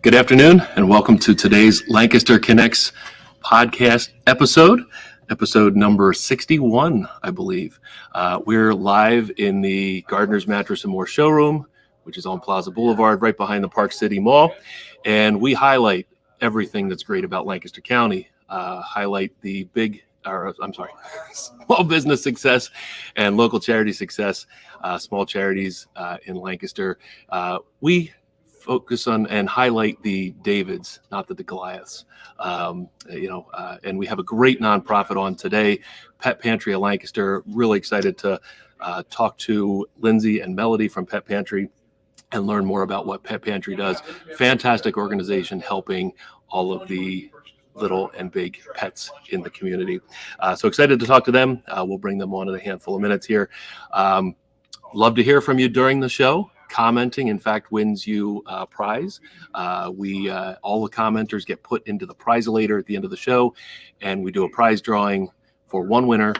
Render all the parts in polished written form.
Good afternoon, and welcome to today's Lancaster Connects podcast episode number 61, I believe. We're live in the Gardner's Mattress and More showroom, which is on Plaza Boulevard, right behind the Park City Mall, and we highlight everything that's great about Lancaster County, highlight the small business success and local charity success, small charities in Lancaster. We focus on and highlight the Davids, not the Goliaths. And we have a great nonprofit on today, Pet Pantry of Lancaster. Really excited to talk to Lindsay and Melody from Pet Pantry and learn more about what Pet Pantry does. Fantastic organization helping all of the little and big pets in the community. So excited to talk to them. We'll bring them on in a handful of minutes here. Love to hear from you during the show. Commenting, in fact, wins you a prize. All the commenters get put into the prizelator at the end of the show, and we do a prize drawing for one winner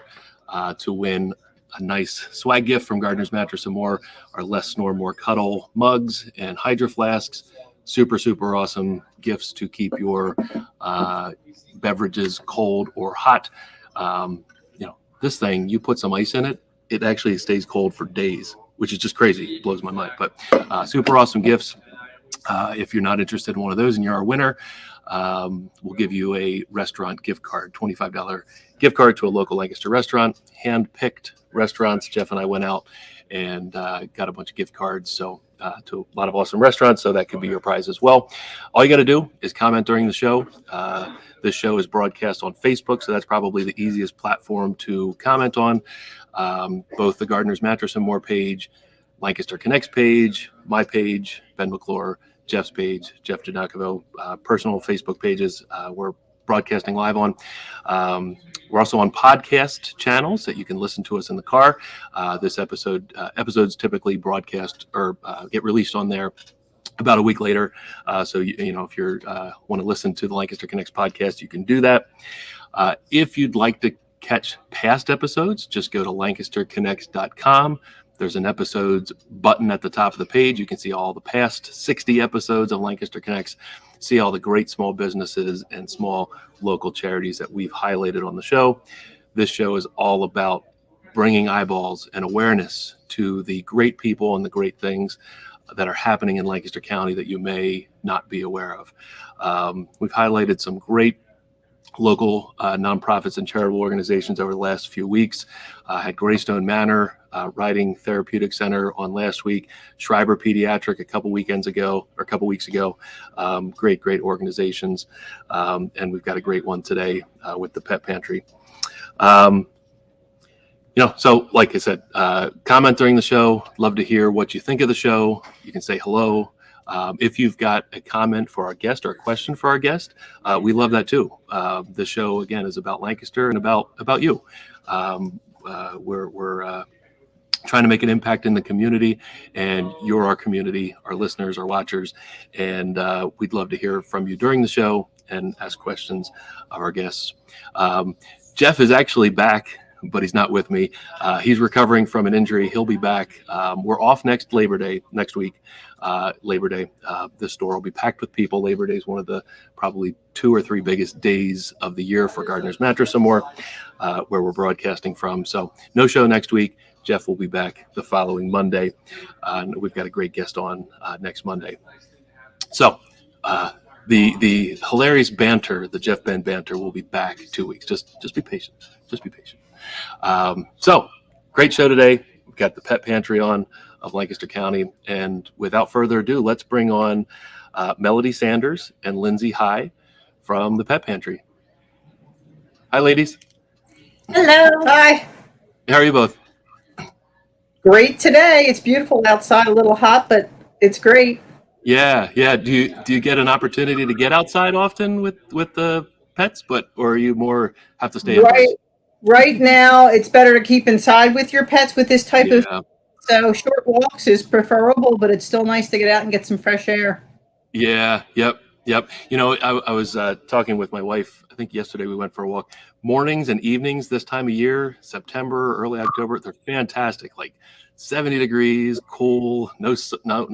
to win a nice swag gift from Gardner's Mattress and More, our Less Snore More Cuddle mugs and Hydro flasks. Super awesome gifts to keep your beverages cold or hot. This thing, you put some ice in it, it actually stays cold for days, which is just crazy. It blows my mind. But super awesome gifts. If you're not interested in one of those and you're our winner, we'll give you a restaurant gift card, $25 gift card to a local Lancaster restaurant, hand-picked restaurants. Jeff and I went out and got a bunch of gift cards to a lot of awesome restaurants, so that could be your prize as well. All you got to do is comment during the show. This show is broadcast on Facebook, so that's probably the easiest platform to comment on. Both the Gardner's Mattress and More page, Lancaster Connects page, my page, Ben McClure, Jeff's page, Jeff Janakovo, personal Facebook pages we're broadcasting live on. We're also on podcast channels that you can listen to us in the car. Episodes typically broadcast or get released on there about a week later. So if you want to listen to the Lancaster Connects podcast, you can do that. If you'd like to catch past episodes, just go to lancasterconnects.com. There's an episodes button at the top of the page. You can see all the past 60 episodes of Lancaster Connects, see all the great small businesses and small local charities that we've highlighted on the show. This show is all about bringing eyeballs and awareness to the great people and the great things that are happening in Lancaster County that you may not be aware of. We've highlighted some great local nonprofits and charitable organizations over the last few weeks. Had Greystone Manor Riding Therapeutic Center on last week, Schreiber Pediatric a couple weeks ago. Great organizations. And we've got a great one today with the Pet Pantry. So like I said, comment during the show. Love to hear what you think of the show. You can say hello. If you've got a comment for our guest or a question for our guest, we love that too. The show, again, is about Lancaster and about you. We're trying to make an impact in the community, and you're our community, our listeners, our watchers, and we'd love to hear from you during the show and ask questions of our guests. Jeff is actually back, but he's not with me. He's recovering from an injury. He'll be back. We're off next week, Labor Day. The store will be packed with people. Labor Day is one of the probably 2 or 3 biggest days of the year for Gardner's Mattress and More, where we're broadcasting from. So no show next week. Jeff will be back the following Monday. And we've got a great guest on next Monday. So the hilarious banter, the Jeff Ben banter, will be back 2 weeks. Just be patient. Just be patient. So great show today. We've got the Pet Pantry on of Lancaster County. And without further ado, let's bring on Melody Sanders and Lindsay High from the Pet Pantry. Hi, ladies. Hello. Hi. How are you both? Great today. It's beautiful outside, a little hot, but it's great. Yeah. Do you get an opportunity to get outside often with the pets, or you more have to stay indoors? Right now, it's better to keep inside with your pets with this type of. So short walks is preferable, but it's still nice to get out and get some fresh air. Yeah. Yep. I was talking with my wife. I think yesterday we went for a walk. Mornings and evenings this time of year, September, early October, they're fantastic. Like 70 degrees, cool, no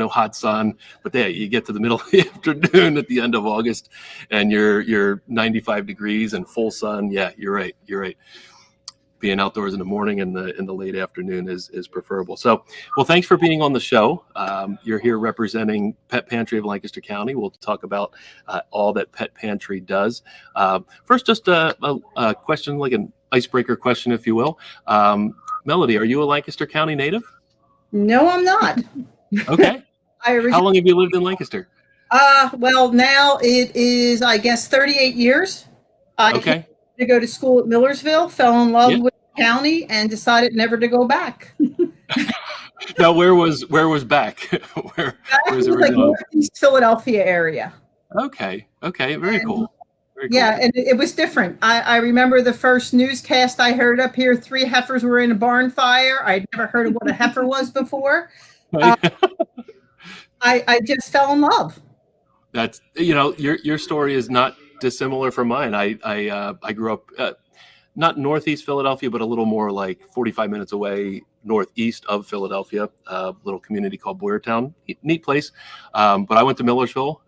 hot sun. But yeah, you get to the middle of the afternoon at the end of August, and you're 95 degrees and full sun. Yeah, you're right. Being outdoors in the morning and in the late afternoon is preferable. So, well, thanks for being on the show. You're here representing Pet Pantry of Lancaster County. We'll talk about all that Pet Pantry does. First, just a question, like an icebreaker question, if you will. Melody, are you a Lancaster County native? No, I'm not. Okay. How long have you lived in Lancaster? Well, now it is, I guess, 38 years. Okay. To go to school at Millersville, fell in love with the county, and decided never to go back. Now, where was back? where was like Northeast Philadelphia area. Okay, very cool. Yeah, and it was different. I remember the first newscast I heard up here, 3 heifers were in a barn fire. I'd never heard of what a heifer was before. I just fell in love. That's, your story is not dissimilar from mine. I grew up not northeast Philadelphia, but a little more like 45 minutes away northeast of Philadelphia, a little community called Boyertown. Neat place. But I went to Millersville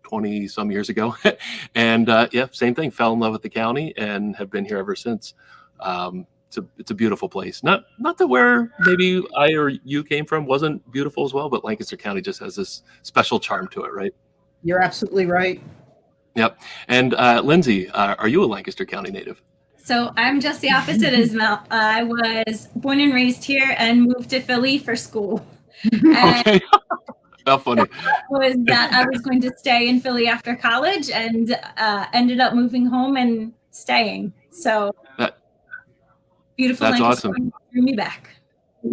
20 some years ago, and same thing. Fell in love with the county and have been here ever since. It's a beautiful place. Not that where maybe I or you came from wasn't beautiful as well, but Lancaster County just has this special charm to it, right? You're absolutely right. Yep. And Lindsay, are you a Lancaster County native? So I'm just the opposite as Mel. I was born and raised here and moved to Philly for school. Okay. How funny. Was that I was going to stay in Philly after college, and ended up moving home and staying. So beautiful. That's Lancaster awesome. Drew me back.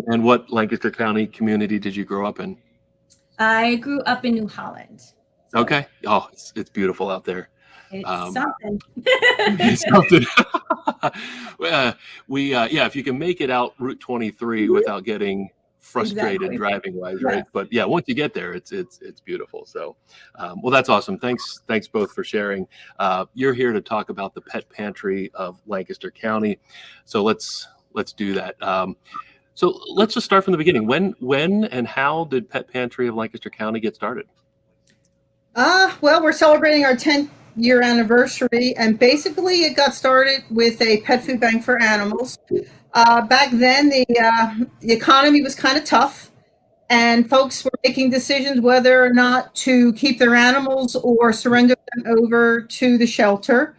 And what Lancaster County community did you grow up in? I grew up in New Holland. So okay. Oh, it's beautiful out there. It's something. It's something. If you can make it out Route 23 without getting frustrated driving wise, right? But yeah, once you get there, it's beautiful. So, well, that's awesome. Thanks both for sharing. You're here to talk about the Pet Pantry of Lancaster County. So let's do that. So let's just start from the beginning. When and how did Pet Pantry of Lancaster County get started? Well, we're celebrating our 10th year anniversary, and basically it got started with a pet food bank for animals. Back then, the economy was kind of tough, and folks were making decisions whether or not to keep their animals or surrender them over to the shelter.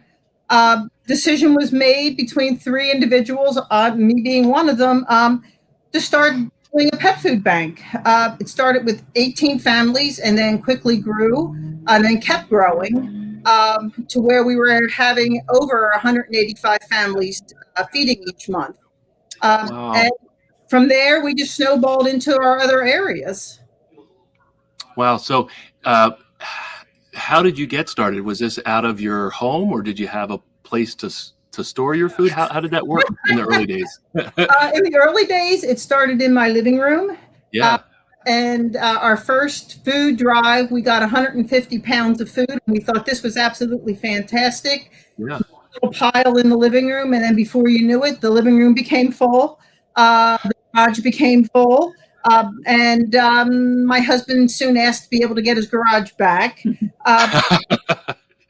Decision was made between 3 individuals, me being one of them, to start doing a pet food bank. It started with 18 families and then quickly grew and then kept growing to where we were having over 185 families feeding each month. Wow. And from there, we just snowballed into our other areas. Wow. So how did you get started? Was this out of your home, or did you have a place to store your food? How did that work in the early days? In the early days, it started in my living room. Yeah. And our first food drive, we got 150 pounds of food. And we thought this was absolutely fantastic. Yeah. A little pile in the living room. And then before you knew it, the living room became full. The garage became full. And my husband soon asked to be able to get his garage back.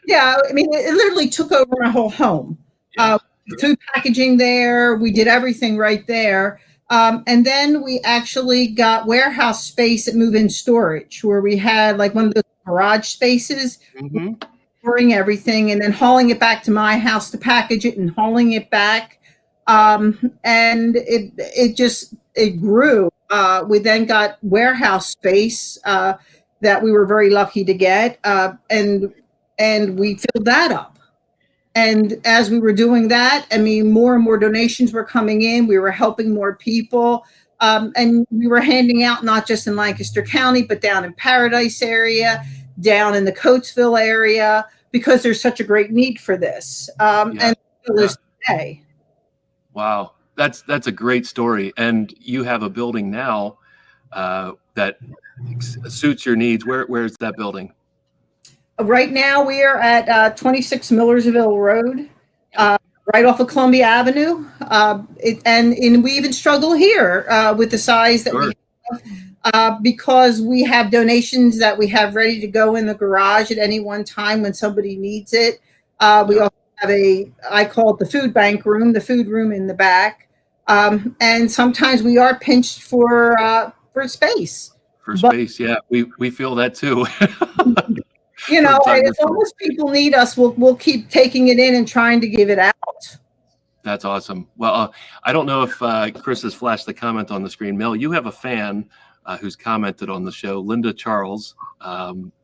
Yeah, I mean, it literally took over my whole home. Yeah. Food packaging there. We did everything right there. And then we actually got warehouse space at move-in storage, where we had like one of those garage spaces, storing everything and then hauling it back to my house to package it and hauling it back. And it grew. We then got warehouse space that we were very lucky to get, and we filled that up. And as we were doing that, I mean, more and more donations were coming in. We were helping more people. And we were handing out not just in Lancaster County, but down in Paradise area, down in the Coatesville area, because there's such a great need for this. And still is today. Wow. That's a great story. And you have a building now that suits your needs. Where's that building? Right now, we are at 26 Millersville Road. right off of Columbia Avenue. And we even struggle here with the size that we have because we have donations that we have ready to go in the garage at any one time when somebody needs it. We also have I call it the food bank room, the food room in the back. And sometimes we are pinched for space. Yeah, we feel that too. You know, as long as people need us, we'll keep taking it in and trying to give it out. That's awesome. Well, I don't know if Chris has flashed the comment on the screen. Mel, you have a fan who's commented on the show, Linda Charles.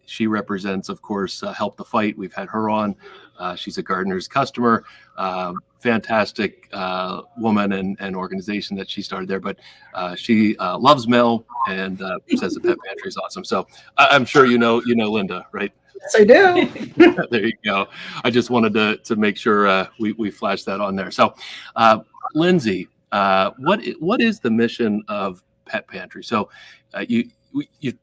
She represents, of course, Help the Fight. We've had her on. She's a Gardener's customer. Fantastic woman and organization that she started there. But she loves Mel and says the Pet Pantry is awesome. So I'm sure you know Linda, right? Yes, I do. There you go. I just wanted to make sure we flashed that on there. So, Lindsay, what is the mission of Pet Pantry? So,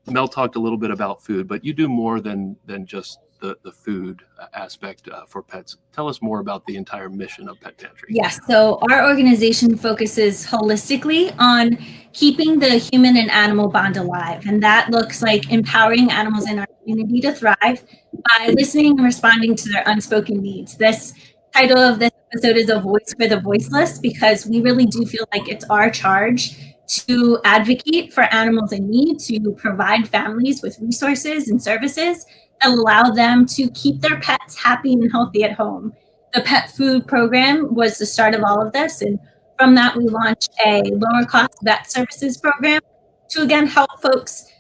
Mel talked a little bit about food, but you do more than just the food aspect for pets. Tell us more about the entire mission of Pet Pantry. Yes, so our organization focuses holistically on keeping the human and animal bond alive, and that looks like empowering animals in our community to thrive by listening and responding to their unspoken needs. This title of this episode is A Voice for the Voiceless, because we really do feel like it's our charge to advocate for animals in need, to provide families with resources and services that allow them to keep their pets happy and healthy at home. The pet food program was the start of all of this, and from that we launched a lower cost vet services program to again help folks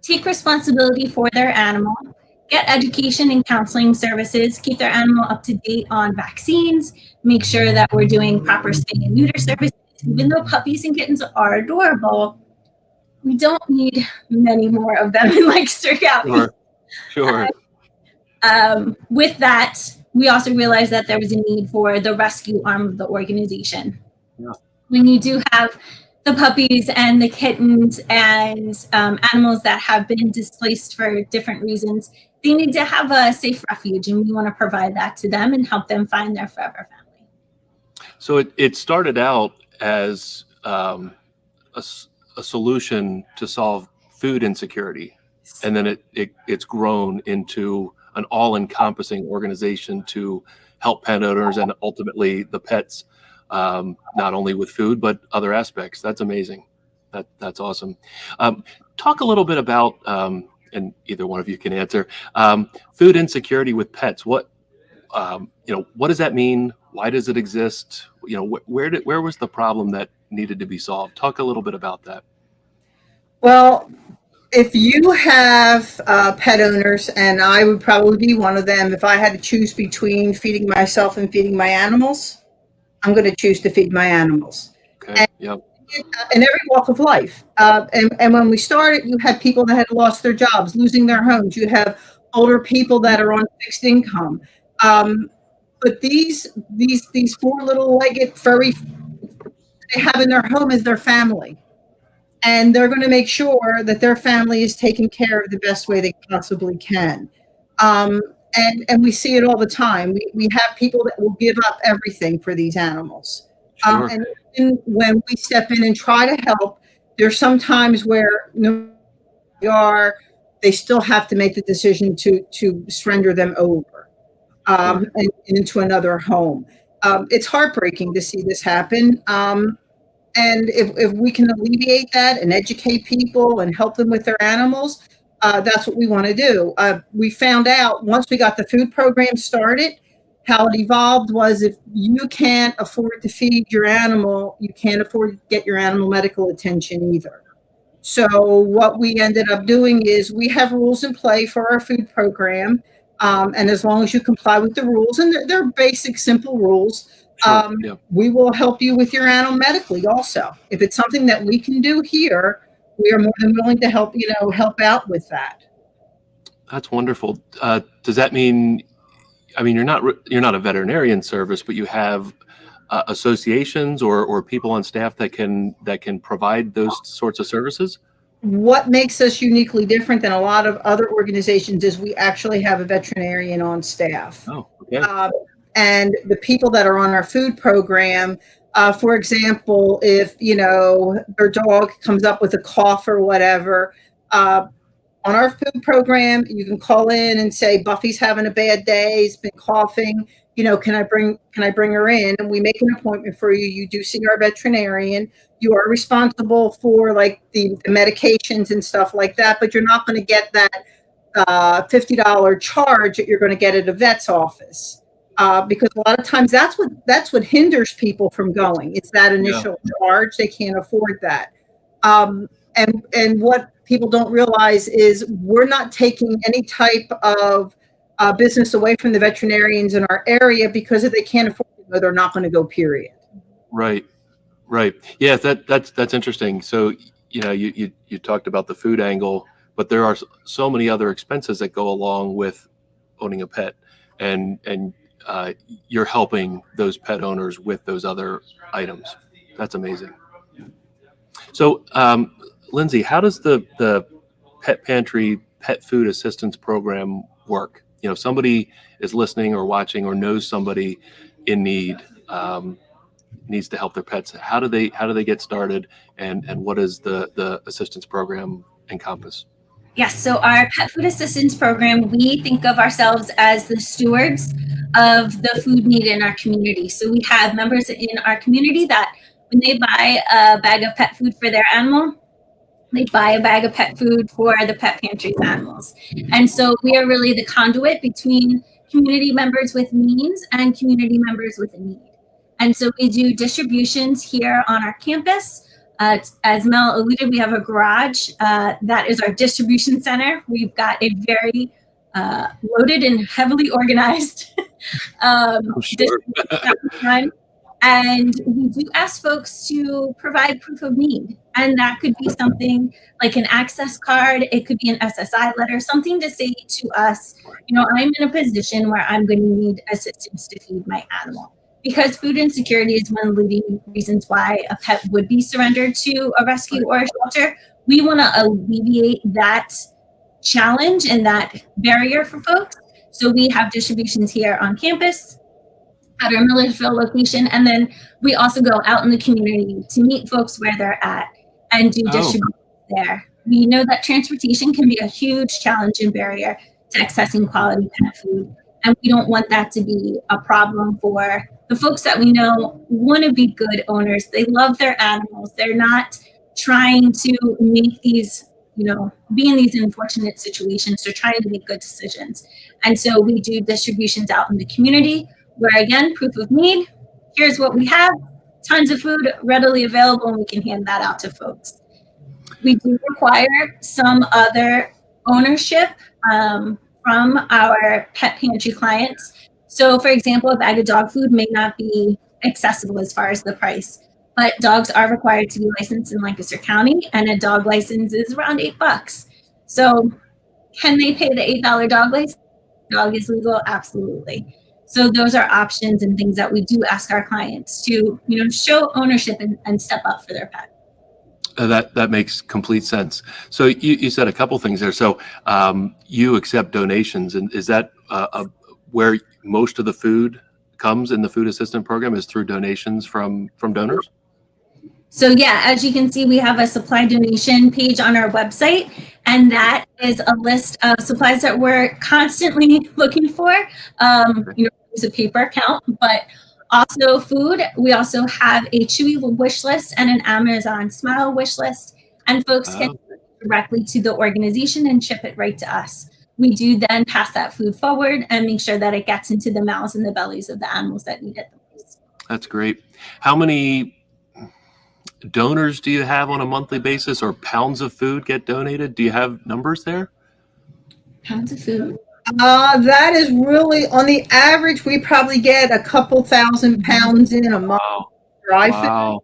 take responsibility for their animal, get education and counseling services, keep their animal up to date on vaccines, make sure that we're doing proper spay and neuter services. Even though puppies and kittens are adorable, we don't need many more of them in Lancaster County. Sure. With that, we also realized that there was a need for the rescue arm of the organization. Yeah. When you do have the puppies and the kittens and animals that have been displaced for different reasons, they need to have a safe refuge, and we want to provide that to them and help them find their forever family. So it started out as a solution to solve food insecurity, and then it's grown into an all-encompassing organization to help pet owners and ultimately the pets, not only with food but other aspects. That's amazing. That's awesome. Talk a little bit about, and either one of you can answer, food insecurity with pets. What does that mean? Why does it exist? Where was the problem that needed to be solved? Talk a little bit about that. Well, if you have pet owners, and I would probably be one of them, if I had to choose between feeding myself and feeding my animals, I'm going to choose to feed my animals. Okay. Yep. In every walk of life. And when we started, you had people that had lost their jobs, losing their homes. You have older people that are on fixed income. But these four little-legged furry, they have in their home is their family. And they're going to make sure that their family is taken care of the best way they possibly can. And we see it all the time. We have people that will give up everything for these animals. Sure. And even when we step in and try to help, there's some times where they still have to make the decision to surrender them over and into another home. It's heartbreaking to see this happen. And if we can alleviate that and educate people and help them with their animals, that's what we want to do. We found out once we got the food program started, how it evolved was if you can't afford to feed your animal, you can't afford to get your animal medical attention either. So what we ended up doing is we have rules in play for our food program. And as long as you comply with the rules, and they're basic, simple rules, we will help you with your animal medically also. If it's something that we can do here, we are more than willing to help out with that. That's wonderful. Does that mean, you're not a veterinarian service, but you have associations or people on staff that can provide those sorts of services? What makes us uniquely different than a lot of other organizations is we actually have a veterinarian on staff. Oh, okay. and the people that are on our food program, for example, if, their dog comes up with a cough or whatever, on our food program, you can call in and say, Buffy's having a bad day, he's been coughing, can I bring her in? And we make an appointment for you. You do see our veterinarian. You are responsible for like the medications and stuff like that, but you're not going to get that $50 charge that you're going to get at a vet's office. Because a lot of times that's what hinders people from going. It's that initial charge. They can't afford that. And what people don't realize is we're not taking any type of business away from the veterinarians in our area, because if they can't afford to go, they're not going to go, period. Right. Yeah, that's interesting. So, you talked about the food angle, but there are so many other expenses that go along with owning a pet, and you're helping those pet owners with those other items. That's amazing. So, Lindsay, how does the Pet Pantry Pet Food Assistance Program work? Somebody is listening or watching or knows somebody in need, needs to help their pets. How do they get started, and what does the assistance program encompass? Yes, so our Pet Food Assistance Program, we think of ourselves as the stewards of the food need in our community. So we have members in our community that when they buy a bag of pet food for their animal, they buy a bag of pet food for the Pet Pantry's animals. And so we are really the conduit between community members with means and community members with a need. And so we do distributions here on our campus. As Mel alluded, we have a garage. That is our distribution center. We've got a very loaded and heavily organized distribution. And we do ask folks to provide proof of need. And that could be something like an access card. It could be an SSI letter, something to say to us, I'm in a position where I'm going to need assistance to feed my animal. Because food insecurity is one of the leading reasons why a pet would be surrendered to a rescue or a shelter. We want to alleviate that challenge and that barrier for folks. So we have distributions here on campus at our Millersville location. And then we also go out in the community to meet folks where they're at and do distribution there. We know that transportation can be a huge challenge and barrier to accessing quality pet food. And we don't want that to be a problem for the folks that we know want to be good owners. They love their animals. They're not trying to make these, be in these unfortunate situations. They're trying to make good decisions. And so we do distributions out in the community where, again, proof of need. Here's what we have. Tons of food readily available, and we can hand that out to folks. We do require some other ownership from our Pet Pantry clients. So, for example, a bag of dog food may not be accessible as far as the price, but dogs are required to be licensed in Lancaster County, and a dog license is around $8. So, can they pay the $8 dog license? Dog is legal? Absolutely. So those are options and things that we do ask our clients to, show ownership and step up for their pet. That makes complete sense. So you said a couple things there. So you accept donations, and is that where most of the food comes in the food assistance program, is through donations from donors? So yeah, as you can see, we have a supply donation page on our website, and that is a list of supplies that we're constantly looking for. It's a paper account, but also food. We also have a Chewy wish list and an Amazon Smile wish list, and folks can go directly to the organization and ship it right to us. We do then pass that food forward and make sure that it gets into the mouths and the bellies of the animals that need it the most. That's great. How many donors do you have on a monthly basis, or pounds of food get donated? Do you have numbers there? Pounds of food. That is really, on the average, we probably get a couple thousand pounds in a month. Wow.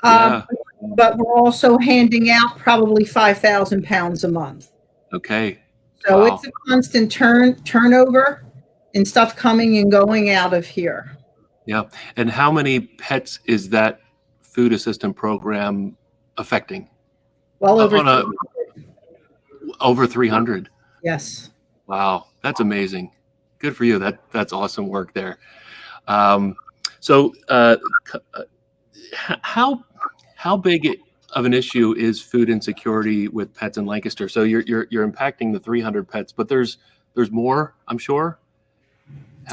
But we're also handing out probably 5,000 pounds a month. Okay. So it's a constant turnover and stuff coming and going out of here. Yeah. And how many pets is that food assistant program affecting? Well, over 300. Yes. Wow. That's amazing. Good for you. That's awesome work there. So how big of an issue is food insecurity with pets in Lancaster? So you're impacting the 300 pets, but there's more, I'm sure.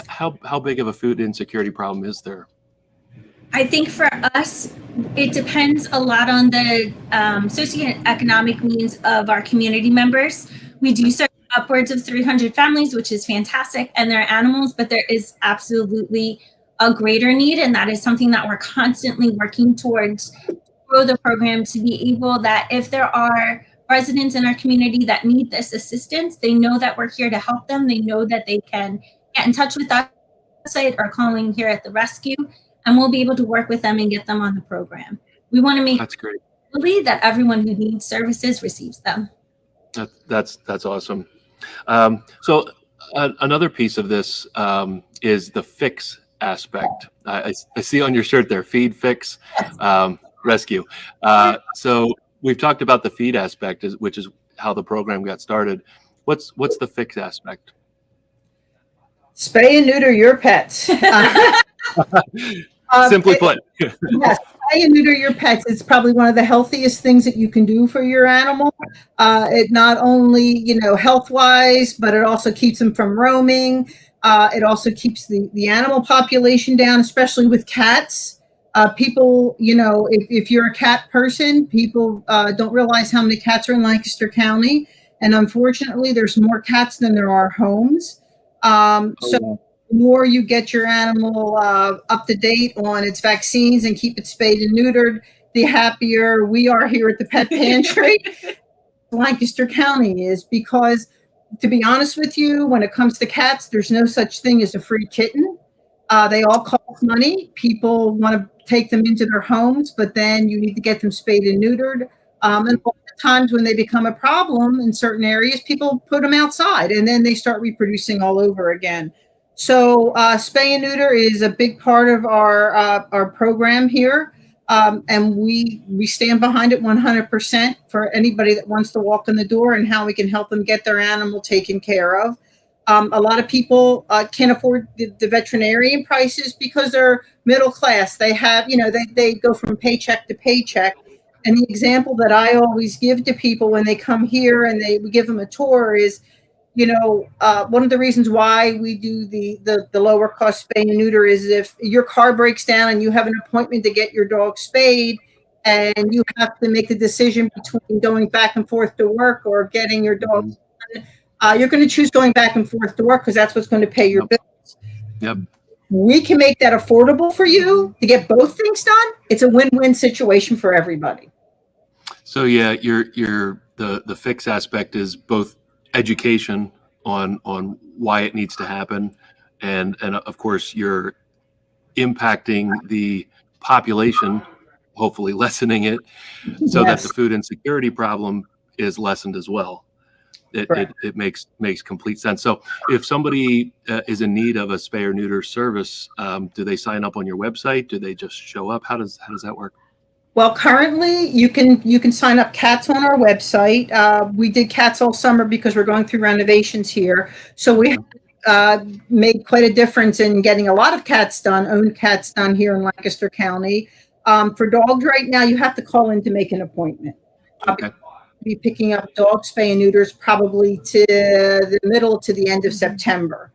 How big of a food insecurity problem is there? I think for us, it depends a lot on the socioeconomic means of our community members. We do serve upwards of 300 families, which is fantastic, and they're animals, but there is absolutely a greater need, and that is something that we're constantly working towards to grow the program to be able that if there are residents in our community that need this assistance, they know that we're here to help them. They know that they can get in touch with us or calling here at the rescue, and we'll be able to work with them and get them on the program. We want to make That's great. that everyone who needs services receives them. That's awesome. So another piece of this is the fix aspect. I see on your shirt there, feed, fix, rescue. So we've talked about the feed aspect, which is how the program got started. What's the fix aspect? Spay and neuter your pets. Simply put. Yes, spay and neuter your pets. It's probably one of the healthiest things that you can do for your animal. It not only, health-wise, but it also keeps them from roaming. It also keeps the animal population down, especially with cats. People, if you're a cat person, people don't realize how many cats are in Lancaster County. And unfortunately, there's more cats than there are homes. So the more you get your animal up to date on its vaccines and keep it spayed and neutered, the happier we are here at the Pet Pantry. Lancaster County is, because, to be honest with you, when it comes to cats, there's no such thing as a free kitten. They all cost money. People want to take them into their homes, but then you need to get them spayed and neutered. And a lot of times when they become a problem in certain areas, people put them outside and then they start reproducing all over again. So spay and neuter is a big part of our program here. And we stand behind it 100% for anybody that wants to walk in the door and how we can help them get their animal taken care of. A lot of people can't afford the veterinarian prices because they're middle class. They have, they go from paycheck to paycheck. And the example that I always give to people when they come here and we give them a tour is, one of the reasons why we do the lower cost spay and neuter is if your car breaks down and you have an appointment to get your dog spayed and you have to make the decision between going back and forth to work or getting your dog done, you're going to choose going back and forth to work because that's what's going to pay your bills. Yep. We can make that affordable for you to get both things done. It's a win-win situation for everybody. So yeah, the fix aspect is both education on why it needs to happen, and of course you're impacting the population, hopefully lessening it, so that the food insecurity problem is lessened as well. It makes complete sense. So if somebody is in need of a spay or neuter service, do they sign up on your website? Do they just show up? How does that work? Well, currently you can sign up cats on our website. We did cats all summer because we're going through renovations here. So we made quite a difference in getting a lot of cats done, owned cats done here in Lancaster County. For dogs right now, you have to call in to make an appointment. Okay. Be picking up dog spay and neuters probably to the middle to the end of September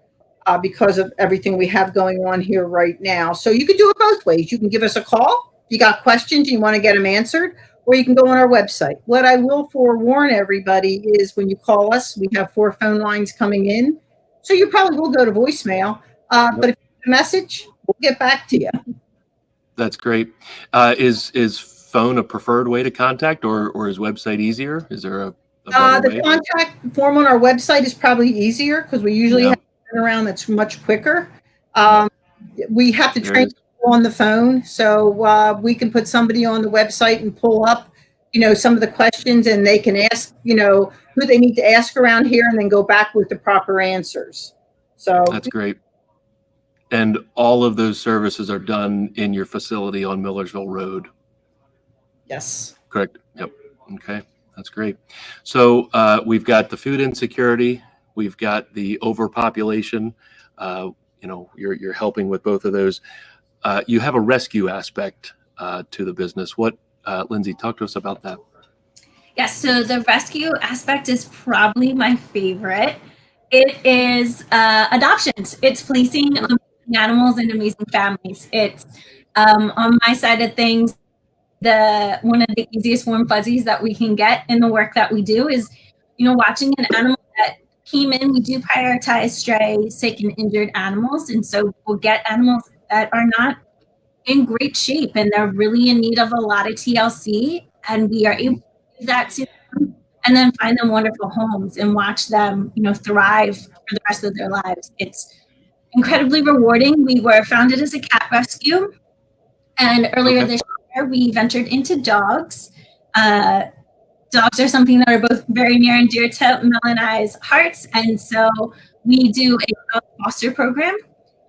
because of everything we have going on here right now. So you can do it both ways. You can give us a call. If you got questions and you want to get them answered, or you can go on our website. What I will forewarn everybody is when you call us, we have 4 phone lines coming in. So you probably will go to voicemail. But if you have a message, we'll get back to you. That's great. Is phone a preferred way to contact, or is website easier? Is there a better way? The contact form on our website is probably easier because we usually have a turnaround that's much quicker. We have to train people on the phone, so we can put somebody on the website and pull up, some of the questions, and they can ask, who they need to ask around here, and then go back with the proper answers. So that's great. And all of those services are done in your facility on Millersville Road. Yes. Correct. Yep. Okay. That's great. So we've got the food insecurity. We've got the overpopulation. you're helping with both of those. You have a rescue aspect to the business. What, Lindsay, talk to us about that. Yes, so the rescue aspect is probably my favorite. It is adoptions. It's placing amazing animals in amazing families. It's on my side of things, one of the easiest warm fuzzies that we can get in the work that we do is, watching an animal that came in. We do prioritize stray, sick, and injured animals, and so we'll get animals that are not in great shape and they're really in need of a lot of TLC, and we are able to do that to them and then find them wonderful homes and watch them, thrive for the rest of their lives. It's incredibly rewarding. We were founded as a cat rescue, and earlier this year we ventured into dogs. Dogs are something that are both very near and dear to Mel and I's hearts, and so we do a dog foster program,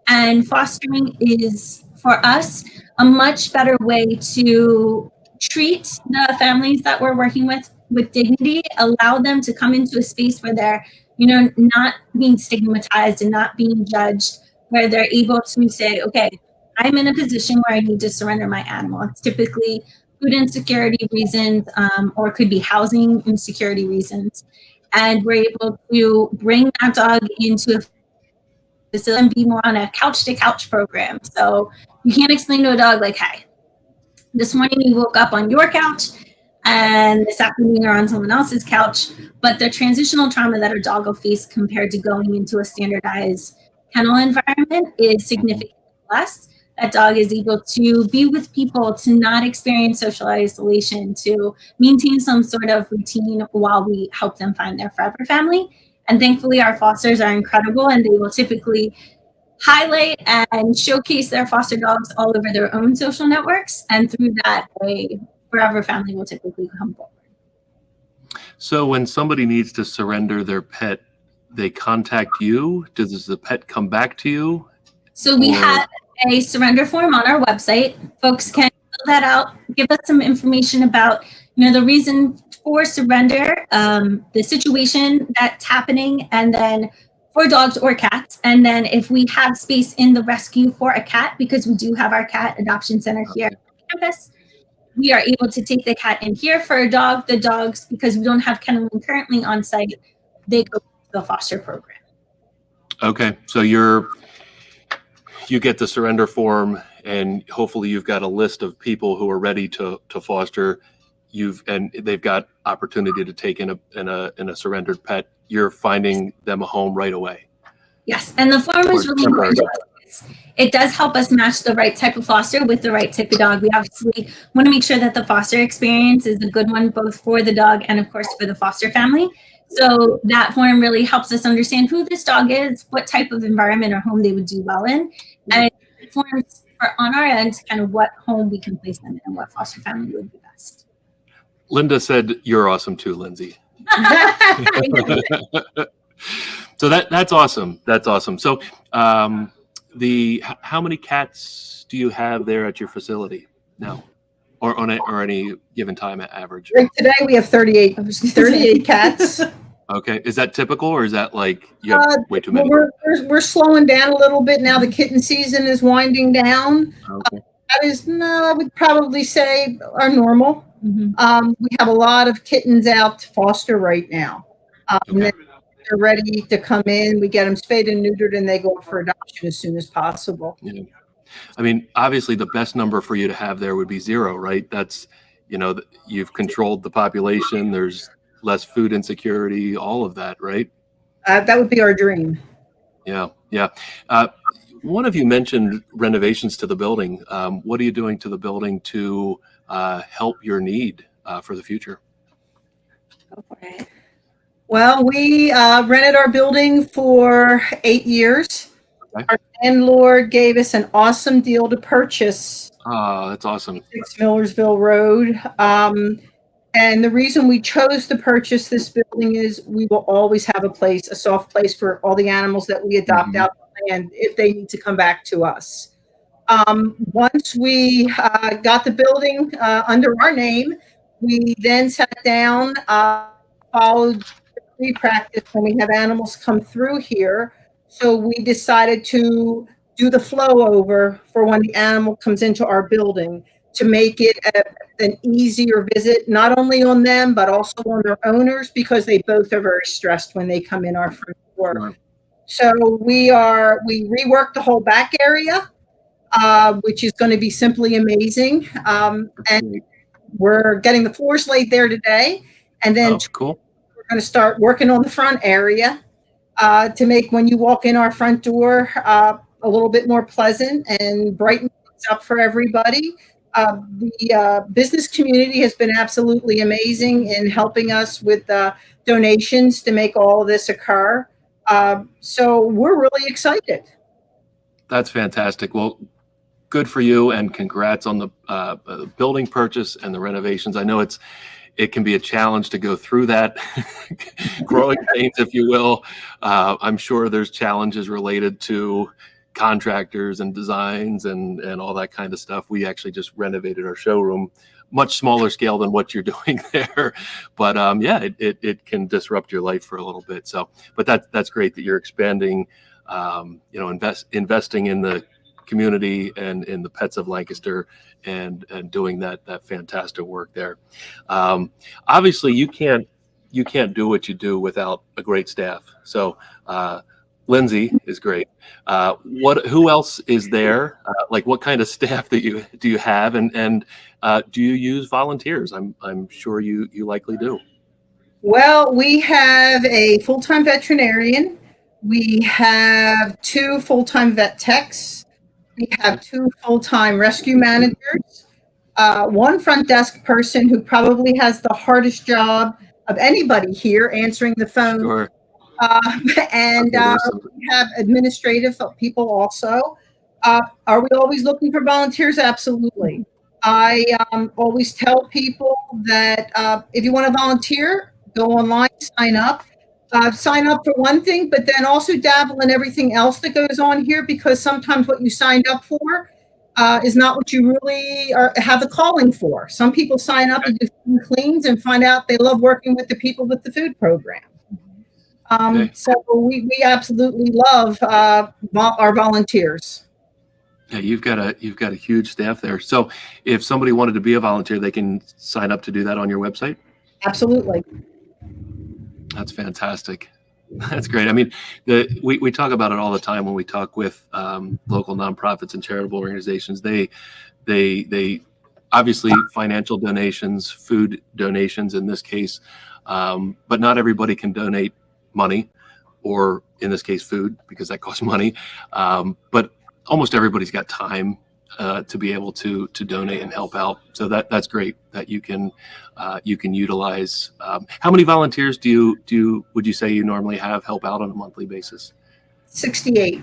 and fostering is, for us, a much better way to treat the families that we're working with dignity, allow them to come into a space where they're, not being stigmatized and not being judged, where they're able to say, okay, I'm in a position where I need to surrender my animal. It's typically food insecurity reasons, or it could be housing insecurity reasons. And we're able to bring that dog into a facility and be more on a couch-to-couch program. So you can't explain to a dog like, hey, this morning you woke up on your couch and this afternoon you're on someone else's couch, but the transitional trauma that a dog will face compared to going into a standardized kennel environment is significantly less. That dog is able to be with people, to not experience social isolation, to maintain some sort of routine while we help them find their forever family. And thankfully, our fosters are incredible, and they will typically highlight and showcase their foster dogs all over their own social networks. And through that, a forever family will typically come forward. So when somebody needs to surrender their pet, they contact you? Does the pet come back to you? So we have a surrender form on our website. Folks can fill that out, give us some information about, the reason for surrender, the situation that's happening, and then for dogs or cats. And then if we have space in the rescue for a cat, because we do have our cat adoption center here on campus, we are able to take the cat in here. For a dog, the dogs, because we don't have kenneling currently on site, they go to the foster program. Okay, so you get the surrender form, and hopefully you've got a list of people who are ready to foster. And they've got opportunity to take in a surrendered pet. You're finding them a home right away. Yes, and the form is really important. It does help us match the right type of foster with the right type of dog. We obviously want to make sure that the foster experience is a good one, both for the dog and, of course, for the foster family. So that form really helps us understand who this dog is, what type of environment or home they would do well in, and it informs on our end kind of what home we can place them in and what foster family would be best. Linda said you're awesome too, Lindsay. So that's awesome. That's awesome. So how many cats do you have there at your facility now, or on any given time at average? Right, today we have 38 cats. Okay, is that typical, or is that like you have way too many? We're slowing down a little bit now. The kitten season is winding down. Okay. That is, I would probably say, are normal. Mm-hmm. We have a lot of kittens out to foster right now. Okay. They're ready to come in. We get them spayed and neutered, and they go up for adoption as soon as possible. Yeah. I mean, obviously, the best number for you to have there would be 0, right? That's, you've controlled the population. There's less food insecurity, all of that, right? That would be our dream. Yeah. One of you mentioned renovations to the building. What are you doing to the building to help your need for the future? Okay. Well, we rented our building for 8 years. Okay. Our landlord gave us an awesome deal to purchase. That's awesome. 6 Millersville Road. And the reason we chose to purchase this building is we will always have a soft place for all the animals that we adopt out the land if they need to come back to us. Once we got the building under our name, we then sat down, followed the free practice when we have animals come through here, So we decided to do the flow over for when the animal comes into our building to make it an easier visit, not only on them, but also on their owners, because they both are very stressed when they come in our front door. Sure. So we reworked the whole back area, which is going to be simply amazing. And we're getting the floors laid there today. And then cool. we're going to start working on the front area to make when you walk in our front door a little bit more pleasant and brighten things up for everybody. The business community has been absolutely amazing in helping us with donations to make all of this occur. So we're really excited. That's fantastic. Well, good for you, and congrats on the building purchase and the renovations. I know it can be a challenge to go through that growing pains, if you will. I'm sure there's challenges related to contractors and designs and all that kind of stuff. We actually just renovated our showroom, much smaller scale than what you're doing there. But yeah, it can disrupt your life for a little bit. So, but that's great that you're expanding, investing in the community and in the pets of Lancaster and doing that fantastic work there. Obviously you can't do what you do without a great staff. So Lindsay is great. Who else is there? Like what kind of staff do you have, and do you use volunteers? I'm sure you likely do. Well, we have a full-time veterinarian. We have 2 full-time vet techs. We have 2 full-time rescue managers, 1 front desk person who probably has the hardest job of anybody here, answering the phone. Sure. And we have administrative people also. Are we always looking for volunteers? Absolutely. I always tell people that if you want to volunteer, go online, sign up. Sign up for one thing, but then also dabble in everything else that goes on here, because sometimes what you signed up for is not what you really have the calling for. Some people sign up and do food cleans and find out they love working with the people with the food program. So we absolutely love our volunteers. Yeah, you've got a huge staff there. So if somebody wanted to be a volunteer, they can sign up to do that on your website? Absolutely. That's fantastic. That's great. I mean, we talk about it all the time when we talk with local nonprofits and charitable organizations. They obviously financial donations, food donations in this case, but not everybody can donate money, or in this case, food, because that costs money. But almost everybody's got time to be able to donate and help out. So that's great that you can utilize. How many volunteers would you say you normally have help out on a monthly basis? 68.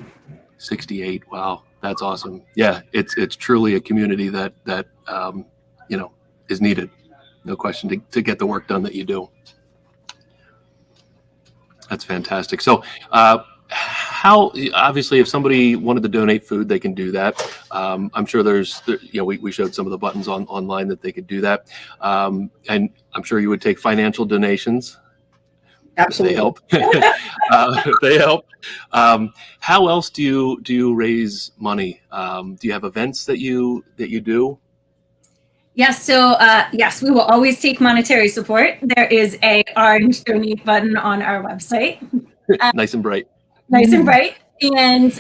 68. Wow, that's awesome. Yeah, it's truly a community that is needed. No question to get the work done that you do. That's fantastic. So, how, obviously, if somebody wanted to donate food, they can do that. I'm sure we showed some of the buttons online that they could do that. And I'm sure you would take financial donations. Absolutely. They help. They help. How else do you raise money? Do you have events that you do? Yes. So yes, we will always take monetary support. There is a orange donate button on our website. Nice and bright. Nice and bright. And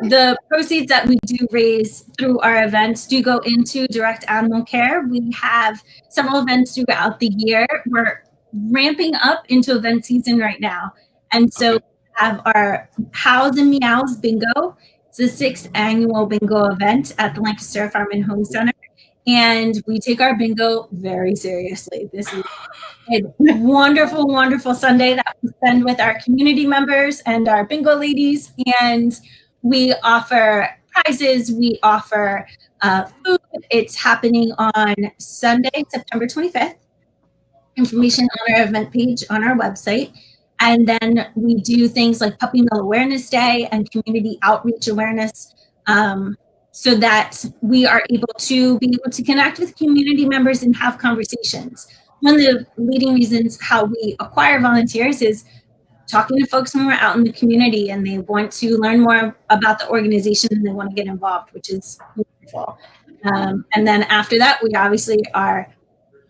the proceeds that we do raise through our events do go into direct animal care. We have several events throughout the year. We're ramping up into event season right now. And so we have our Hows and Meows Bingo. It's the 6th annual bingo event at the Lancaster Farm and Home Center. And we take our bingo very seriously. This is a wonderful, wonderful Sunday that we spend with our community members and our bingo ladies. And we offer prizes. We offer food. It's happening on Sunday, September 25th. Information on our event page on our website. And then we do things like Puppy Mill Awareness Day and community outreach awareness, so that we are able to connect with community members and have conversations. One of the leading reasons how we acquire volunteers is talking to folks when we're out in the community and they want to learn more about the organization and they want to get involved, which is wonderful. And then after that, we obviously are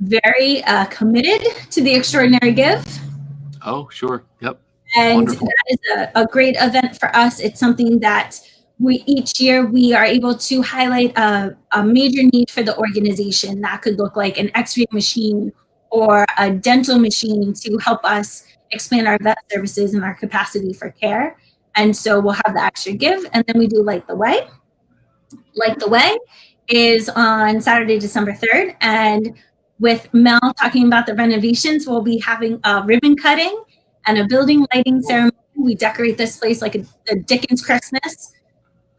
very committed to the Extraordinary Give. Oh, sure. Yep. And Wonderful. that is a great event for us. It's something that each year we are able to highlight a major need for the organization. That could look like an x-ray machine or a dental machine to help us expand our vet services and our capacity for care. And so we'll have the extra give, and then we do Light the Way. Light the Way is on Saturday, December 3rd. And with Mel talking about the renovations, we'll be having a ribbon cutting and a building lighting ceremony. We decorate this place like a Dickens Christmas.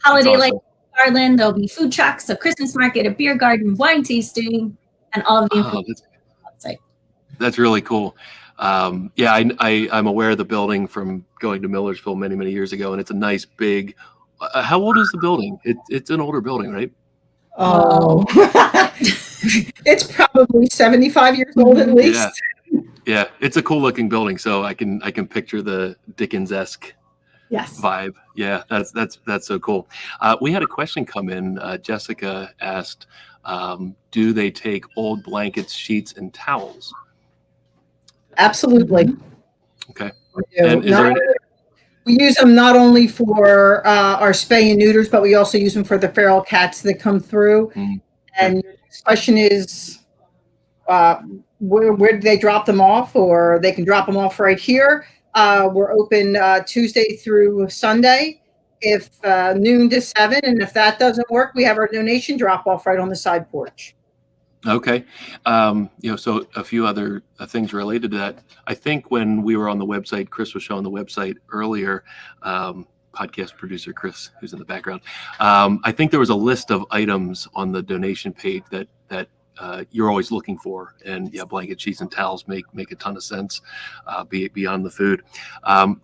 Holiday awesome. light garland. There'll be food trucks, a Christmas market, a beer garden, wine tasting, and all of the information on the website. That's really cool. Yeah, I'm aware of the building from going to Millersville many, many years ago, and it's a nice big. How old is the building? It's an older building, right? Oh, it's probably 75 years old at least. Yeah, it's a cool looking building, so I can picture the Dickens-esque vibe. Yeah, that's so cool. We had a question come in. Jessica asked, do they take old blankets, sheets, and towels? Absolutely. Okay. And we use them not only for our spay and neuters, but we also use them for the feral cats that come through. And your question is, where do they drop them off? Or they can drop them off right here. We're open Tuesday through Sunday, if noon to 7. And if that doesn't work, we have our donation drop off right on the side porch. Okay. So a few other things related to that. I think when we were on the website, Chris was showing the website earlier, podcast producer Chris, who's in the background. I think there was a list of items on the donation page that you're always looking for, and blanket, sheets, and towels make a ton of sense, beyond the food.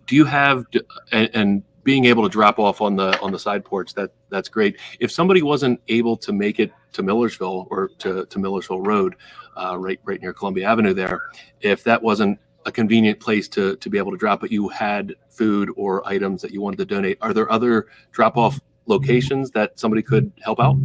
Do you have and being able to drop off on the side porch, that's great. If somebody wasn't able to make it to Millersville or to Millersville Road, right near Columbia Avenue there, if that wasn't a convenient place to be able to drop it, you had food or items that you wanted to donate, are there other drop-off locations that somebody could help out?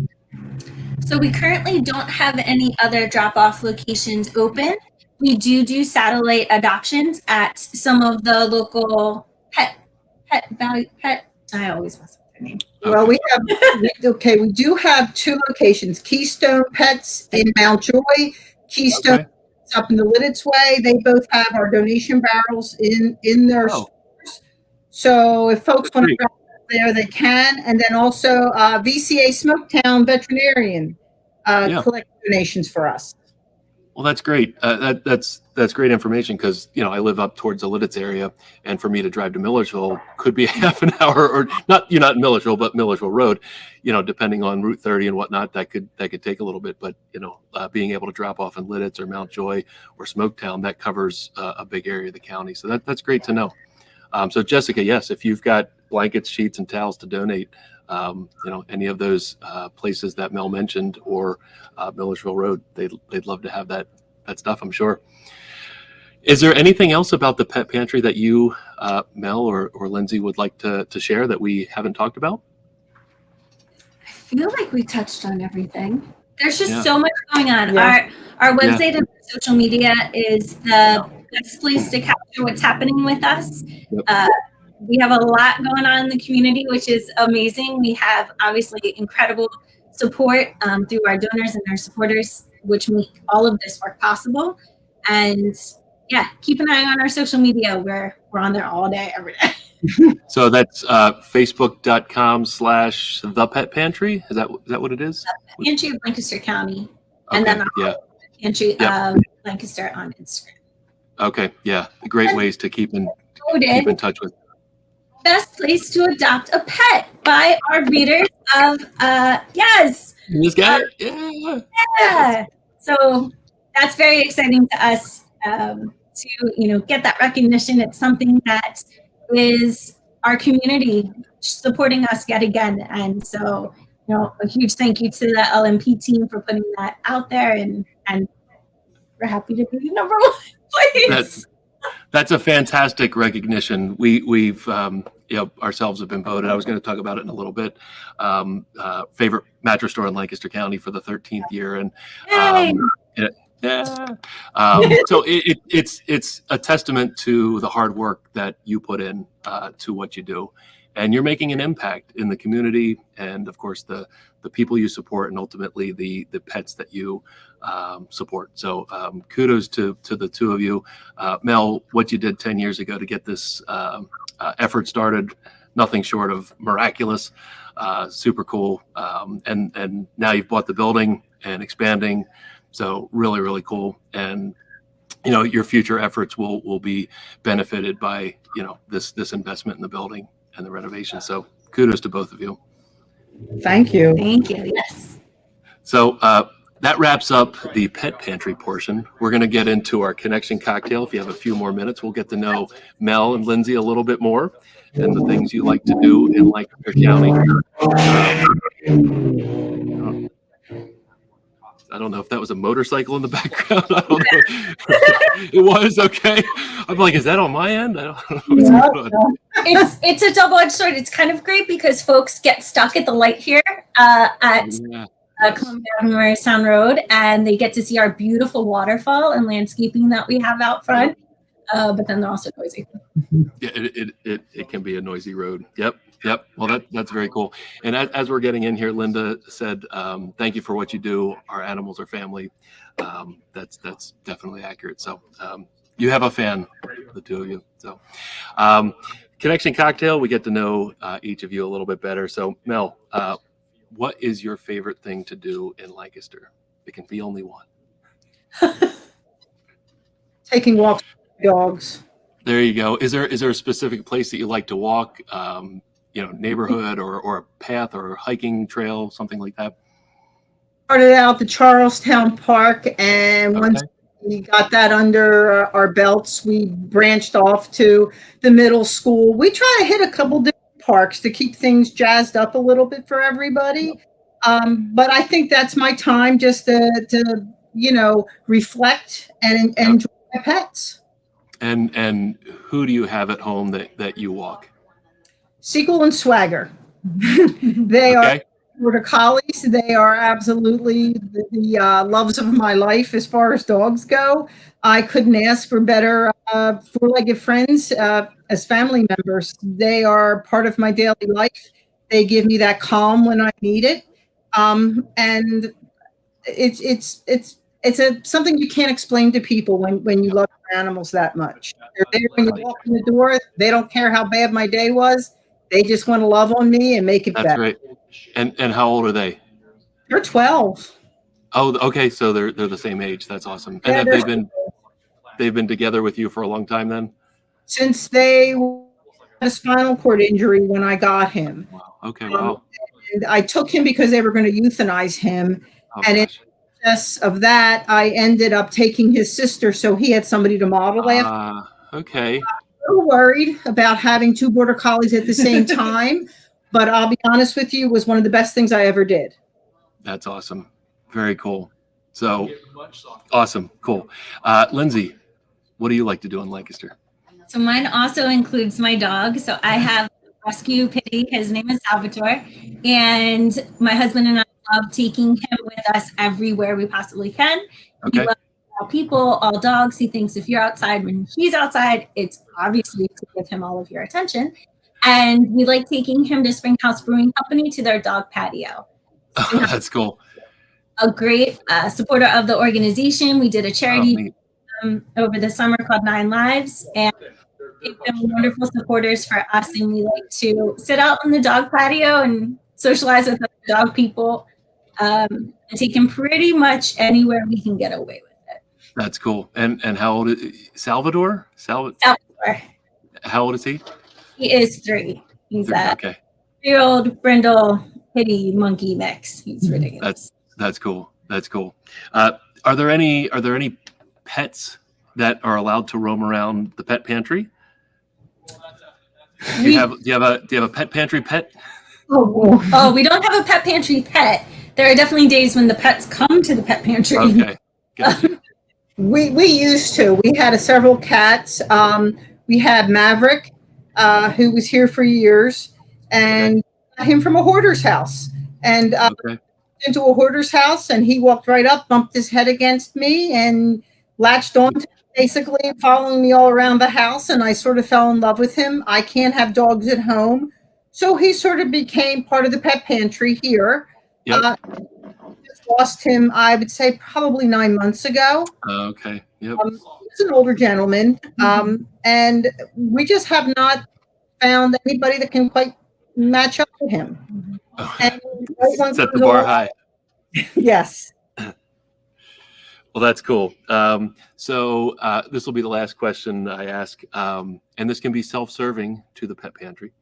So we currently don't have any other drop-off locations open. We do satellite adoptions at some of the local pet. I always mess up their name. Well, we do have 2 locations: Keystone Pets in Mount Joy, Keystone up in the Lidditz Way. They both have our donation barrels in their stores. So if folks want to drop there, they can. And then also VCA Smoketown Veterinarian collect donations for us. Well, that's great. That's great information, because I live up towards the Lidditz area, and for me to drive to Millersville could be a half an hour, or not. You're not in Millersville, but Millersville Road. Depending on Route 30 and whatnot, that could take a little bit. But being able to drop off in Lidditz or Mount Joy or Smoketown, that covers a big area of the county. So that's great to know. So Jessica, yes, if you've got blankets, sheets, and towels to donate, any of those places that Mel mentioned, or Millersville Road, they'd love to have that stuff, I'm sure. Is there anything else about the Pet Pantry that you, Mel or Lindsay, would like to share that we haven't talked about? I feel like we touched on everything. There's just so much going on. Our website and social media is the best place to capture what's happening with us. We have a lot going on in the community, which is amazing. We have obviously incredible support through our donors and our supporters, which make all of this work possible. And keep an eye on our social media. We're on there all day, every day. So that's facebook.com/thepetpantry. Is that what it is? The Pantry of Lancaster County. And then Pantry of Lancaster on Instagram. Okay. Yeah. Great ways to keep in touch with. Best place to adopt a pet by our readers of This guy? So that's very exciting to us to get that recognition. It's something that is our community supporting us yet again, and so a huge thank you to the LMP team for putting that out there, and we're happy to be number 1 place. That's a fantastic recognition. We've ourselves have been voted. I was going to talk about it in a little bit. Favorite mattress store in Lancaster County for the 13th year, and so it's a testament to the hard work that you put in to what you do, and you're making an impact in the community, and of course the people you support, and ultimately the pets that you support. So kudos to the two of you. Mel, what you did 10 years ago to get this effort started, nothing short of miraculous. Super cool. And now you've bought the building and expanding. So really, really cool. And your future efforts will be benefited by this investment in the building and the renovation. So kudos to both of you. Thank you. Thank you. Yes. So that wraps up the Pet Pantry portion. We're going to get into our connection cocktail. If you have a few more minutes, we'll get to know Mel and Lindsay a little bit more and the things you like to do in Lancaster County. I don't know if that was a motorcycle in the background. I don't know. It was okay. I'm like, is that on my end? I don't know what's going on. It's a double-edged sword. It's kind of great because folks get stuck at the light here at Columbia Sound Road, and they get to see our beautiful waterfall and landscaping that we have out front. But then they're also noisy. Yeah, it can be a noisy road. Yep. Well, that's very cool. And as we're getting in here, Linda said, "Thank you for what you do. Our animals are family." That's definitely accurate. So you have a fan, the two of you. So connection cocktail. We get to know each of you a little bit better. So Mel, what is your favorite thing to do in Lancaster? It can be only one. Taking walks with dogs. There you go. Is there a specific place that you like to walk? Neighborhood or a path or a hiking trail, something like that? Started out the Charlestown Park, and once we got that under our belts, we branched off to the middle school. We try to hit a couple different parks to keep things jazzed up a little bit for everybody. But I think that's my time just to reflect and enjoy my pets. And who do you have at home that you walk? Sequel and Swagger. They are border collies. They are absolutely the loves of my life as far as dogs go. I couldn't ask for better four-legged friends as family members. They are part of my daily life. They give me that calm when I need it, and it's something you can't explain to people when you love your animals that much. They're there when you walk in the door. They don't care how bad my day was. They just want to love on me and make it better. That's great. And how old are they? They're 12. Oh, okay. So they're the same age. That's awesome. And have they've been together with you for a long time then? Since they had a spinal cord injury when I got him. Wow. Okay. Wow. And I took him because they were going to euthanize him. In the process of that, I ended up taking his sister, so he had somebody to model after. Okay. A little worried about having two border collies at the same time, but I'll be honest with you, it was one of the best things I ever did. That's awesome. Very cool. So awesome. Cool. Lindsay, what do you like to do in Lancaster? So mine also includes my dog. So I have a rescue pitty. His name is Salvatore. And my husband and I love taking him with us everywhere we possibly can. Okay. He loves all people, all dogs. He thinks if you're outside when he's outside, it's obviously to give him all of your attention. And we like taking him to Springhouse Brewing Company to their dog patio. So that's cool. A great supporter of the organization. We did a charity over the summer called 9 Lives, and they've been wonderful supporters for us. And we like to sit out on the dog patio and socialize with other dog people, and take him pretty much anywhere we can get away with it. That's cool. And how old is Salvador? Salvador. How old is he? He is 3. He's a 3-year-old brindle pitty monkey mix. He's ridiculous. That's cool. That's cool. Are there any pets that are allowed to roam around the pet pantry? Do you have a pet pantry pet? Oh, we don't have a pet pantry pet. There are definitely days when the pets come to the pet pantry. Okay. Gotcha. We used to. We had several cats. We had Maverick, who was here for years, and got him from a hoarder's house. And Okay. into a hoarder's house, and he walked right up, bumped his head against me, and latched on to me, basically following me all around the house. And I sort of fell in love with him. I can't have dogs at home, so he sort of became part of the pet pantry here. Yep. Just lost him, I would say, probably 9 months ago. Okay. Yep. He's an older gentleman, and we just have not found anybody that can quite match up to him. And Set the bar high. Yes. Well, that's cool. So this will be the last question I ask, and this can be self-serving to the Pet Pantry.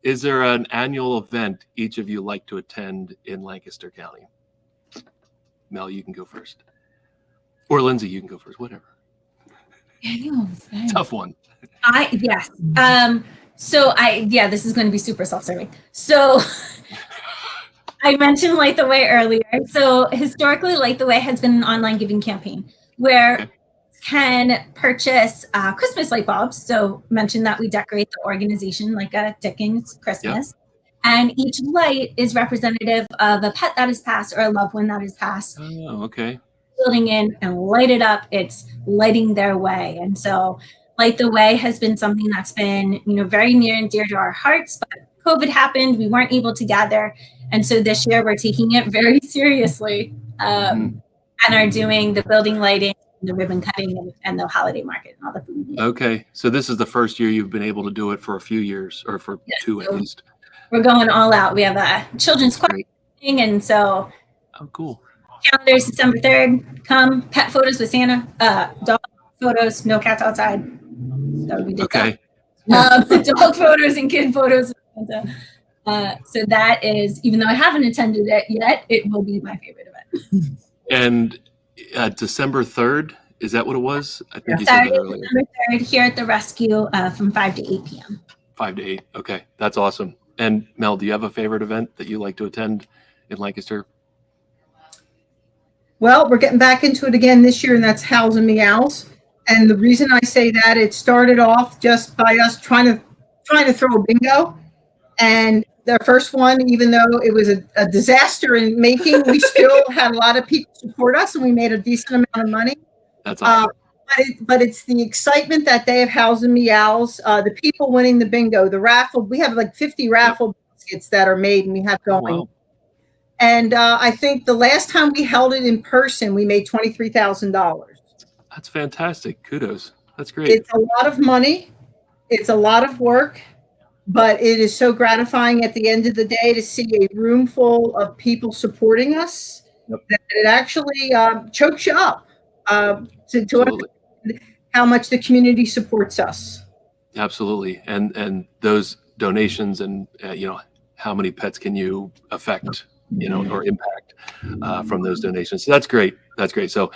Is there an annual event each of you like to attend in Lancaster County? Mel, you can go first, or Lindsay, you can go first. Whatever. Annual event. Tough one. Yes. This is going to be super self-serving. So I mentioned Light the Way earlier. So historically, Light the Way has been an online giving campaign where you can purchase Christmas light bulbs. So mention that we decorate the organization like a Dickens Christmas. Yep. And each light is representative of a pet that has passed or a loved one that has passed. Oh, okay. Building in and light it up. It's lighting their way. And so Light the Way has been something that's been, very near and dear to our hearts, but COVID happened. We weren't able to gather. And so this year we're taking it very seriously and are doing the building lighting, the ribbon cutting, and the holiday market and all the food. Okay. So this is the first year you've been able to do it for a few years, or for two at least. We're going all out. We have a children's choir thing, and so cool. Calendar is December 3rd. Come, pet photos with Santa, dog photos, no cats outside. So we did that. Dog photos and kid photos with Santa. So that is, even though I haven't attended it yet, it will be my favorite event. And December 3rd, is that what it was? I think you said that earlier. December 3rd here at the Rescue from 5 to 8 p.m. 5 to 8. Okay, that's awesome. And Mel, do you have a favorite event that you like to attend in Lancaster? Well, we're getting back into it again this year, and that's Howls and Meows. And the reason I say that, it started off just by us trying to throw a bingo. And the first one, even though it was a disaster in making, we still had a lot of people support us, and we made a decent amount of money. That's awesome. But it's the excitement that day of Howls and Meows, the people winning the bingo, the raffle. We have like 50 raffle baskets that are made and we have going. Oh, wow. And I think the last time we held it in person, we made $23,000. That's fantastic. Kudos. That's great. It's a lot of money. It's a lot of work, but it is so gratifying at the end of the day to see a room full of people supporting us that it actually chokes you up to how much the community supports us. Absolutely. And those donations and, how many pets can you affect, or impact from those donations. So that's great. That's great. So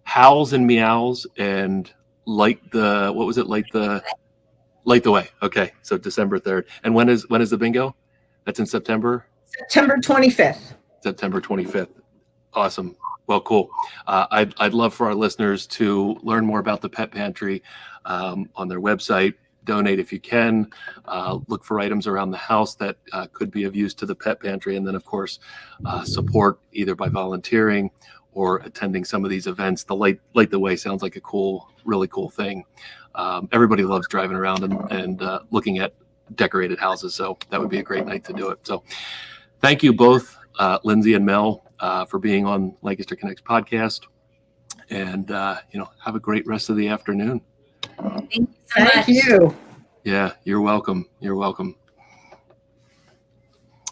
Howls and Meows and Light the Way. Okay. So December 3rd. And when is the bingo? That's in September? September 25th. September 25th. Awesome. Well, cool. I'd love for our listeners to learn more about the Pet Pantry on their website. Donate if you can. Look for items around the house that could be of use to the Pet Pantry. And then, of course, support either by volunteering or attending some of these events. The Light the Way sounds like a really cool thing. Everybody loves driving around and looking at decorated houses. So that would be a great night to do it. So thank you both, Lindsay and Mel, for being on Lancaster Connects podcast, and have a great rest of the afternoon. Thank you so much. Thank you. Yeah, you're welcome. You're welcome.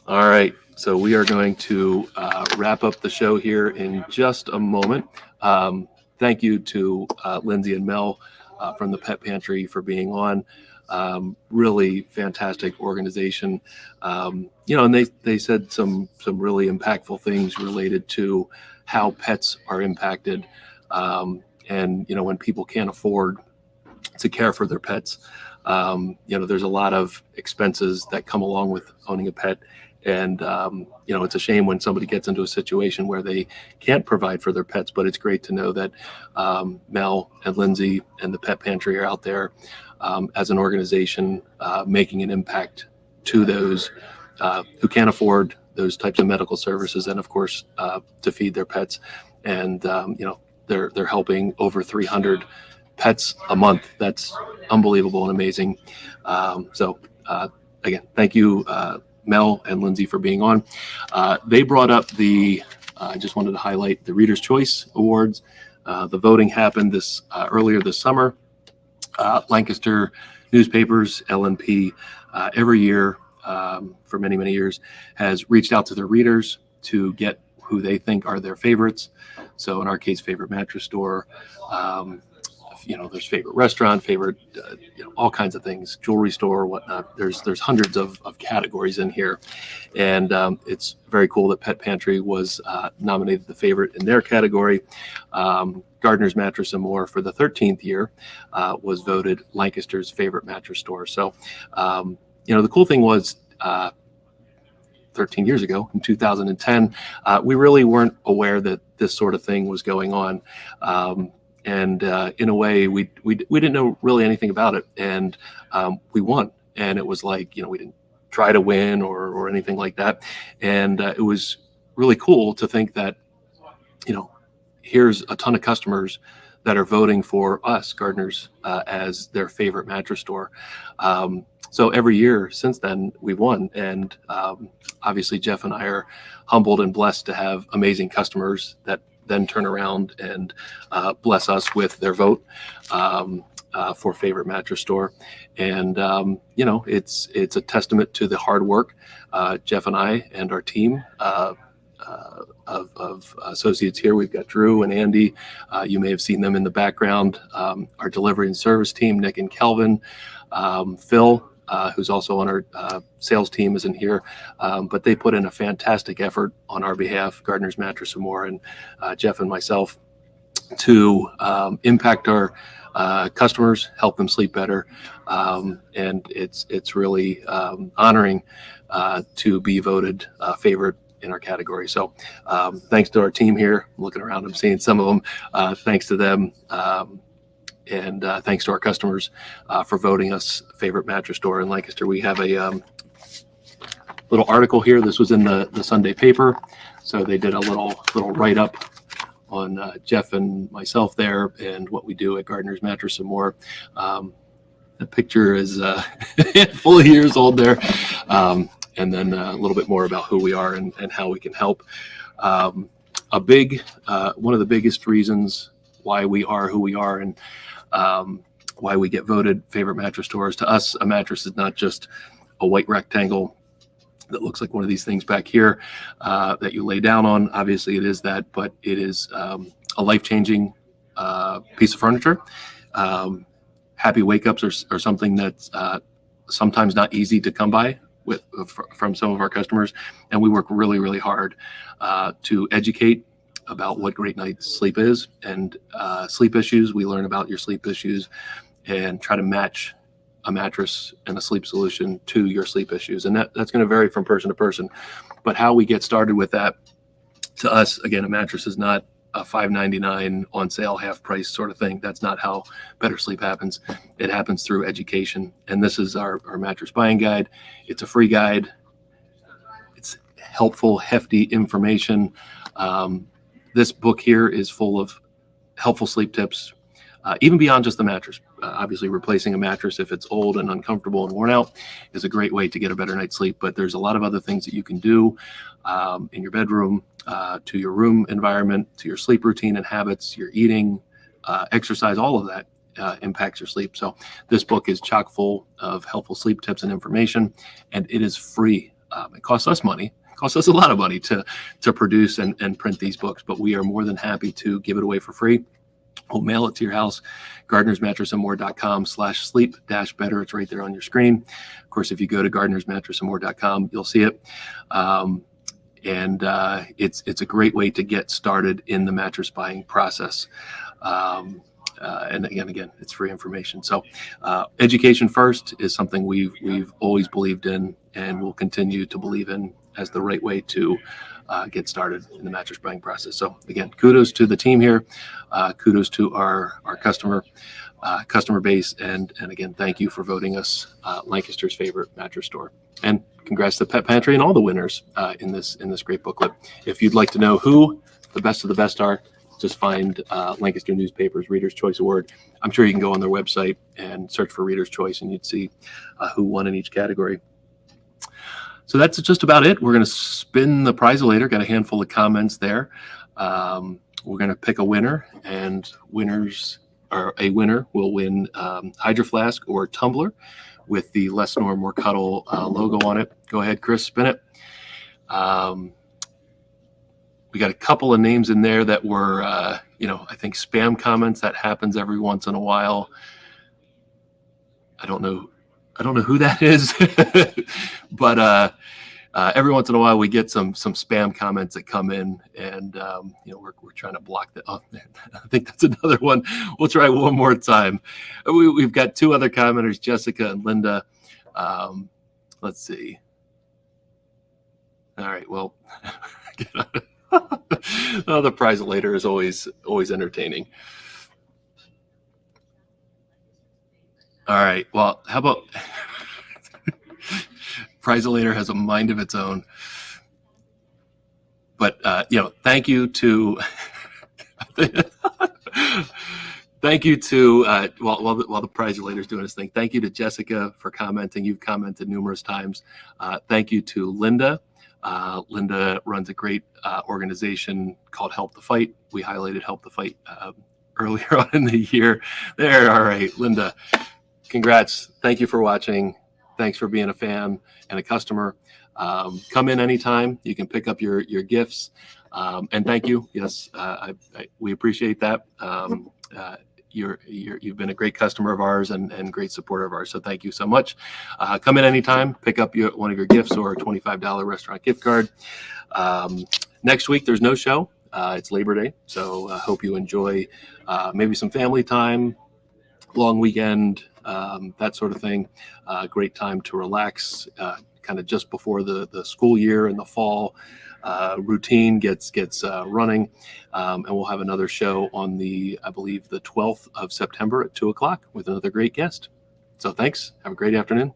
All right, so we are going to wrap up the show here in just a moment. Thank you to Lindsay and Mel from the Pet Pantry for being on. Really fantastic organization. And they said some really impactful things related to how pets are impacted. And when people can't afford to care for their pets, there's a lot of expenses that come along with owning a pet. And, it's a shame when somebody gets into a situation where they can't provide for their pets, but it's great to know that Mel and Lindsay and the Pet Pantry are out there as an organization making an impact to those who can't afford those types of medical services, and of course to feed their pets. And they're helping over 300 pets a month. That's unbelievable and amazing. Again, thank you, Mel and Lindsay, for being on. They brought up I just wanted to highlight the Reader's Choice Awards. The voting happened earlier this summer. Lancaster newspapers, LNP, every year for many, many years has reached out to their readers to get who they think are their favorites. So in our case, favorite mattress store, there's favorite restaurant, favorite, all kinds of things, jewelry store, whatnot. There's hundreds of categories in here. And it's very cool that Pet Pantry was nominated the favorite in their category. Gardner's Mattress & More for the 13th year was voted Lancaster's favorite mattress store. So, the cool thing was 13 years ago in 2010, we really weren't aware that this sort of thing was going on. And in a way, we didn't know really anything about it, and we won. And it was like, we didn't try to win or anything like that. And it was really cool to think that, here's a ton of customers that are voting for us, Gardner's, as their favorite mattress store. So every year since then, we've won. And obviously, Jeff and I are humbled and blessed to have amazing customers that then turn around and bless us with their vote for favorite mattress store. And, it's a testament to the hard work Jeff and I and our team of associates here. We've got Drew and Andy. You may have seen them in the background. Our delivery and service team, Nick and Kelvin, Phil, who's also on our sales team, isn't here, but they put in a fantastic effort on our behalf, Gardner's Mattress & More, and Jeff and myself, to impact our customers, help them sleep better, and it's really honoring to be voted favorite in our category. So thanks to our team here. I'm looking around, I'm seeing some of them. Thanks to them. And thanks to our customers for voting us favorite mattress store in Lancaster. We have a little article here. This was in the Sunday paper. So they did a little write-up on Jeff and myself there and what we do at Gardner's Mattress & More. The picture is full of years old there. And then a little bit more about who we are and how we can help. One of the biggest reasons why we are who we are and why we get voted favorite mattress stores. To us, a mattress is not just a white rectangle that looks like one of these things back here that you lay down on. Obviously, it is that, but it is a life-changing piece of furniture. Happy wake-ups are something that's sometimes not easy to come by from some of our customers, and we work really, really hard to educate about what great night's sleep is and sleep issues. We learn about your sleep issues and try to match a mattress and a sleep solution to your sleep issues. And that's going to vary from person to person. But how we get started with that, to us, again, a mattress is not a $5.99 on sale, half price sort of thing. That's not how better sleep happens. It happens through education. And this is our mattress buying guide. It's a free guide. It's helpful, hefty information. This book here is full of helpful sleep tips, even beyond just the mattress. Obviously, replacing a mattress if it's old and uncomfortable and worn out is a great way to get a better night's sleep. But there's a lot of other things that you can do in your bedroom, to your room environment, to your sleep routine and habits, your eating, exercise, all of that impacts your sleep. So this book is chock full of helpful sleep tips and information, and it is free. It costs us money. Costs us a lot of money to produce and print these books, but we are more than happy to give it away for free. We'll mail it to your house, gardnersmattressandmore.com/sleep-better. It's right there on your screen. Of course, if you go to gardnersmattressandmore.com, you'll see it. And it's a great way to get started in the mattress buying process. And again, it's free information. So education first is something we've always believed in and will continue to believe in as the right way to get started in the mattress buying process. So again, kudos to the team here. Kudos to our customer base. And again, thank you for voting us Lancaster's favorite mattress store. And congrats to Pet Pantry and all the winners in this great booklet. If you'd like to know who the best of the best are, just find Lancaster Newspaper's Reader's Choice Award. I'm sure you can go on their website and search for Reader's Choice, and you'd see who won in each category. So that's just about it. We're going to spin the Prizolator. Got a handful of comments there. We're going to pick a winner, and a winner will win Hydro Flask or Tumbler with the Less Snore, More Cuddle logo on it. Go ahead, Chris, spin it. We got a couple of names in there that were, I think spam comments. That happens every once in a while. I don't know who that is, but every once in a while we get some spam comments that come in, and we're trying to block that. Oh, I think that's another one. We'll try one more time. We've got two other commenters, Jessica and Linda. Let's see. All right. Well, the Prizolator is always entertaining. All right. Well, how about Prizolator has a mind of its own. But thank you to while the Prizolator is doing his thing. Thank you to Jessica for commenting. You've commented numerous times. Thank you to Linda. Linda runs a great organization called Help the Fight. We highlighted Help the Fight earlier on in the year. There, all right, Linda. Congrats. Thank you for watching. Thanks for being a fan and a customer. Come in anytime. You can pick up your gifts. And thank you. Yes, we appreciate that. You've been a great customer of ours and great supporter of ours. So thank you so much. Come in anytime. Pick up one of your gifts or a $25 restaurant gift card. Next week, there's no show. It's Labor Day. So I hope you enjoy maybe some family time, long weekend, that sort of thing. Great time to relax, kind of just before the school year and the fall routine gets running. And we'll have another show on I believe the 12th of September at 2:00 with another great guest. So thanks. Have a great afternoon.